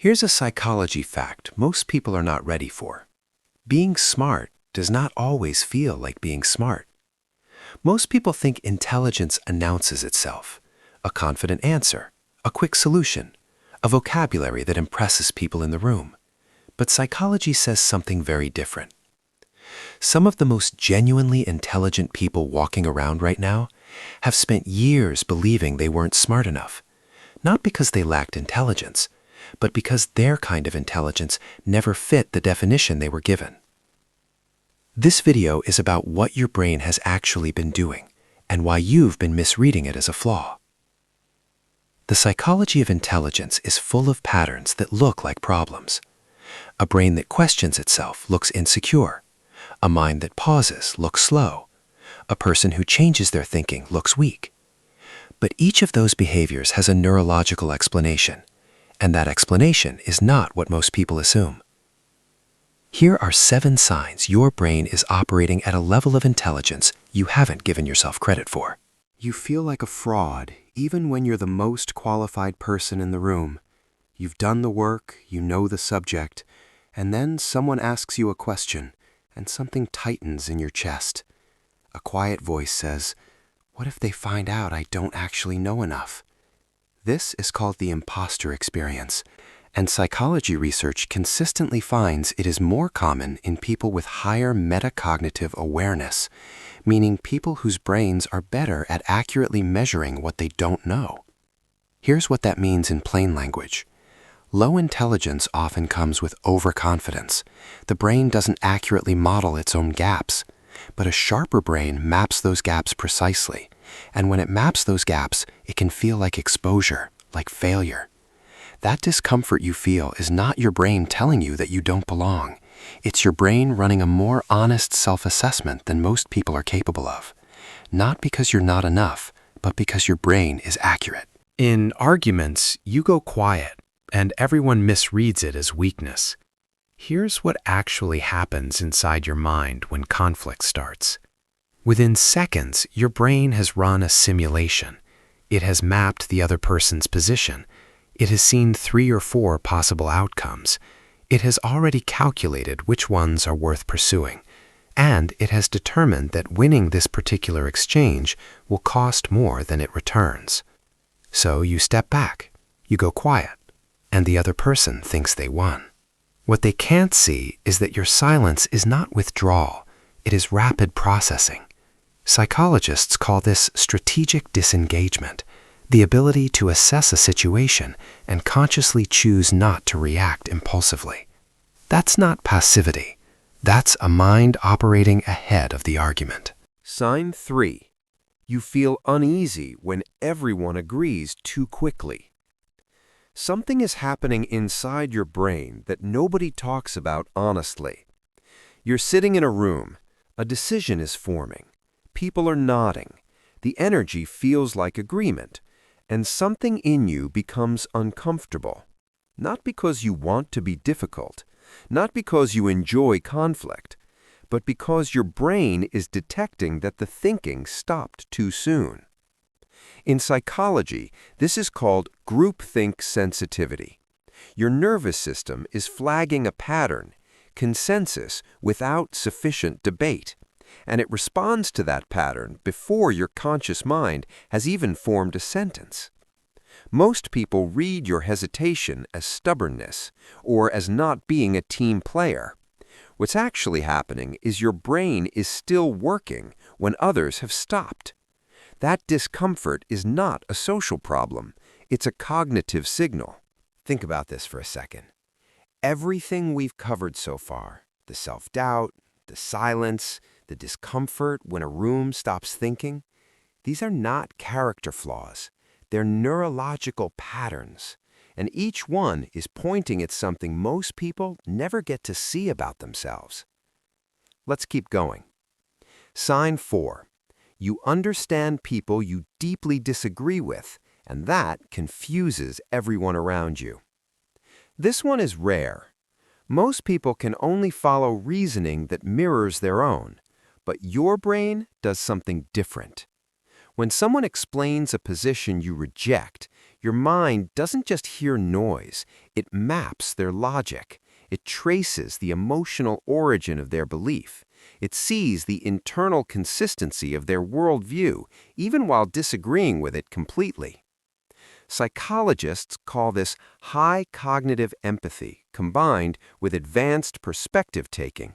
Here's a psychology fact most people are not ready for. Being smart does not always feel like being smart. Most people think intelligence announces itself. A confident answer, a quick solution, a vocabulary that impresses people in the room. But psychology says something very different. Some of the most genuinely intelligent people walking around right now have spent years believing they weren't smart enough, not because they lacked intelligence, but because their kind of intelligence never fit the definition they were given. This video is about what your brain has actually been doing and why you've been misreading it as a flaw. The psychology of intelligence is full of patterns that look like problems. A brain that questions itself looks insecure. A mind that pauses looks slow. A person who changes their thinking looks weak. But each of those behaviors has a neurological explanation, and that explanation is not what most people assume. Here are 7 signs your brain is operating at a level of intelligence you haven't given yourself credit for. You feel like a fraud, even when you're the most qualified person in the room. You've done the work, you know the subject, and then someone asks you a question, and something tightens in your chest. A quiet voice says, "What if they find out I don't actually know enough?" This is called the impostor experience, and psychology research consistently finds it is more common in people with higher metacognitive awareness, meaning people whose brains are better at accurately measuring what they don't know. Here's what that means in plain language. Low intelligence often comes with overconfidence. The brain doesn't accurately model its own gaps, but a sharper brain maps those gaps precisely. And when it maps those gaps, it can feel like exposure, like failure. That discomfort you feel is not your brain telling you that you don't belong. It's your brain running a more honest self-assessment than most people are capable of. Not because you're not enough, but because your brain is accurate. In arguments, you go quiet, and everyone misreads it as weakness. Here's what actually happens inside your mind when conflict starts. Within seconds, your brain has run a simulation. It has mapped the other person's position. It has seen 3 or 4 possible outcomes. It has already calculated which ones are worth pursuing. And it has determined that winning this particular exchange will cost more than it returns. So you step back, you go quiet, and the other person thinks they won. What they can't see is that your silence is not withdrawal, it is rapid processing. Psychologists call this strategic disengagement, the ability to assess a situation and consciously choose not to react impulsively. That's not passivity. That's a mind operating ahead of the argument. Sign 3. You feel uneasy when everyone agrees too quickly. Something is happening inside your brain that nobody talks about honestly. You're sitting in a room. A decision is forming. People are nodding. The energy feels like agreement, and something in you becomes uncomfortable. Not because you want to be difficult, not because you enjoy conflict, but because your brain is detecting that the thinking stopped too soon. In psychology, this is called groupthink sensitivity. Your nervous system is flagging a pattern, consensus without sufficient debate, and it responds to that pattern before your conscious mind has even formed a sentence. Most people read your hesitation as stubbornness or as not being a team player. What's actually happening is your brain is still working when others have stopped. That discomfort is not a social problem. It's a cognitive signal. Think about this for a second. Everything we've covered so far, the self-doubt, the silence, the discomfort when a room stops thinking, these are not character flaws. They're neurological patterns, and each one is pointing at something most people never get to see about themselves. Let's keep going. Sign 4. You understand people you deeply disagree with, and that confuses everyone around you. This one is rare. Most people can only follow reasoning that mirrors their own, but your brain does something different. When someone explains a position you reject, Your mind doesn't just hear noise, it maps their logic. It traces the emotional origin of their belief. It sees the internal consistency of their worldview, even while disagreeing with it completely. Psychologists call this high cognitive empathy combined with advanced perspective taking.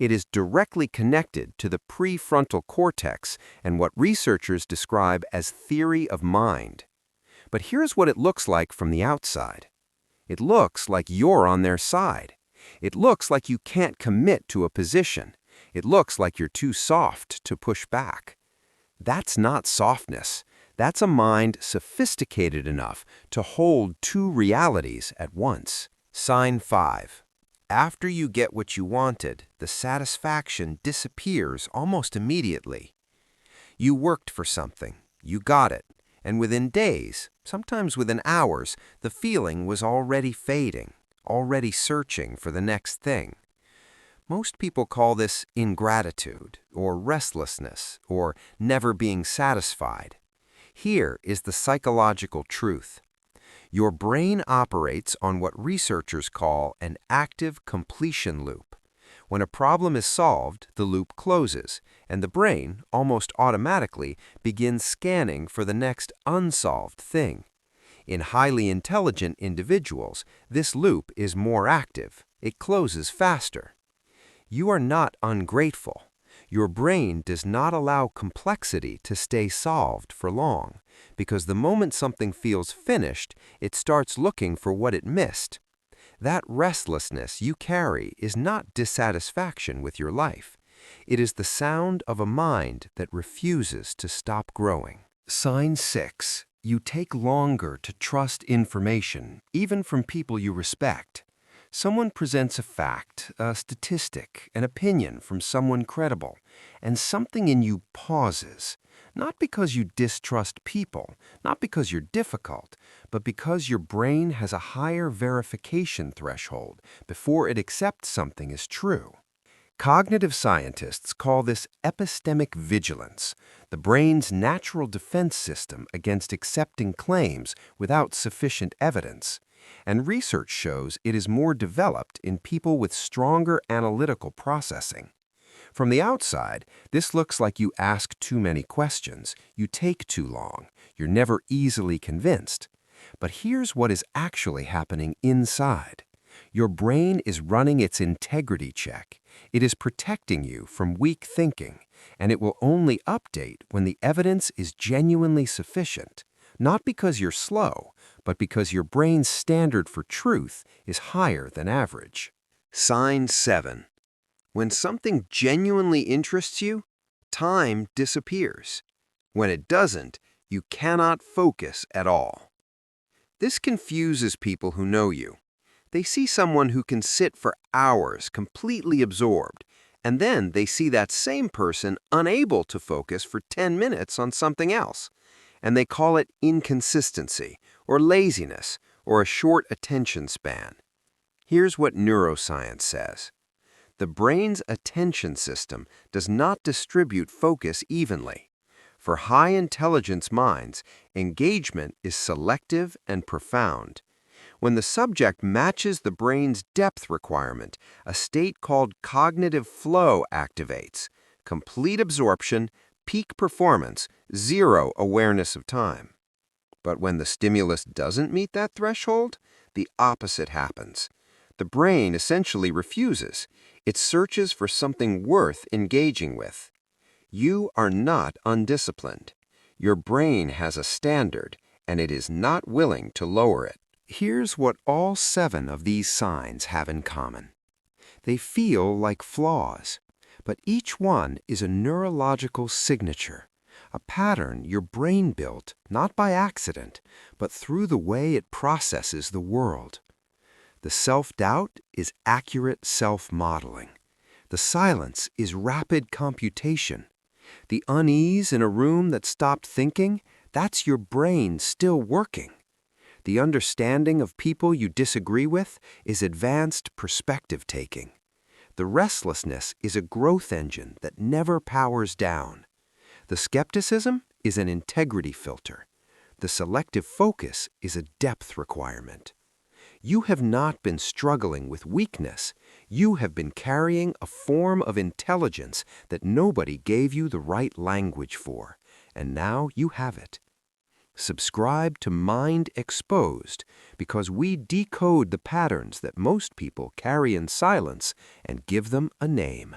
It is directly connected to the prefrontal cortex and what researchers describe as theory of mind. But here's what it looks like from the outside. It looks like you're on their side. It looks like you can't commit to a position. It looks like you're too soft to push back. That's not softness. That's a mind sophisticated enough to hold two realities at once. Sign 5. After you get what you wanted, the satisfaction disappears almost immediately. You worked for something, you got it, and within days, sometimes within hours, the feeling was already fading, already searching for the next thing. Most people call this ingratitude, or restlessness, or never being satisfied. Here is the psychological truth. Your brain operates on what researchers call an active completion loop. When a problem is solved, the loop closes, and the brain, almost automatically, begins scanning for the next unsolved thing. In highly intelligent individuals, this loop is more active. It closes faster. You are not ungrateful. Your brain does not allow complexity to stay solved for long, because the moment something feels finished, it starts looking for what it missed. That restlessness you carry is not dissatisfaction with your life. It is the sound of a mind that refuses to stop growing. Sign 6. You take longer to trust information, even from people you respect. Someone presents a fact, a statistic, an opinion from someone credible, and something in you pauses, not because you distrust people, not because you're difficult, but because your brain has a higher verification threshold before it accepts something as true. Cognitive scientists call this epistemic vigilance, the brain's natural defense system against accepting claims without sufficient evidence. And research shows it is more developed in people with stronger analytical processing. From the outside, this looks like you ask too many questions, you take too long, you're never easily convinced. But here's what is actually happening inside. Your brain is running its integrity check. It is protecting you from weak thinking, and it will only update when the evidence is genuinely sufficient, not because you're slow, but because your brain's standard for truth is higher than average. Sign 7. When something genuinely interests you, time disappears. When it doesn't, you cannot focus at all. This confuses people who know you. They see someone who can sit for hours completely absorbed, and then they see that same person unable to focus for 10 minutes on something else. And they call it inconsistency, or laziness, or a short attention span. Here's what neuroscience says. The brain's attention system does not distribute focus evenly. For high-intelligence minds, engagement is selective and profound. When the subject matches the brain's depth requirement, a state called cognitive flow activates. Complete absorption, peak performance, zero awareness of time. But when the stimulus doesn't meet that threshold, the opposite happens. The brain essentially refuses. It searches for something worth engaging with. You are not undisciplined. Your brain has a standard, and it is not willing to lower it. Here's what all 7 of these signs have in common. They feel like flaws, but each one is a neurological signature, a pattern your brain built not by accident, but through the way it processes the world. The self-doubt is accurate self-modeling. The silence is rapid computation. The unease in a room that stopped thinking, that's your brain still working. The understanding of people you disagree with is advanced perspective taking. The restlessness is a growth engine that never powers down. The skepticism is an integrity filter. The selective focus is a depth requirement. You have not been struggling with weakness. You have been carrying a form of intelligence that nobody gave you the right language for, and now you have it. Subscribe to Mind Exposed because we decode the patterns that most people carry in silence and give them a name.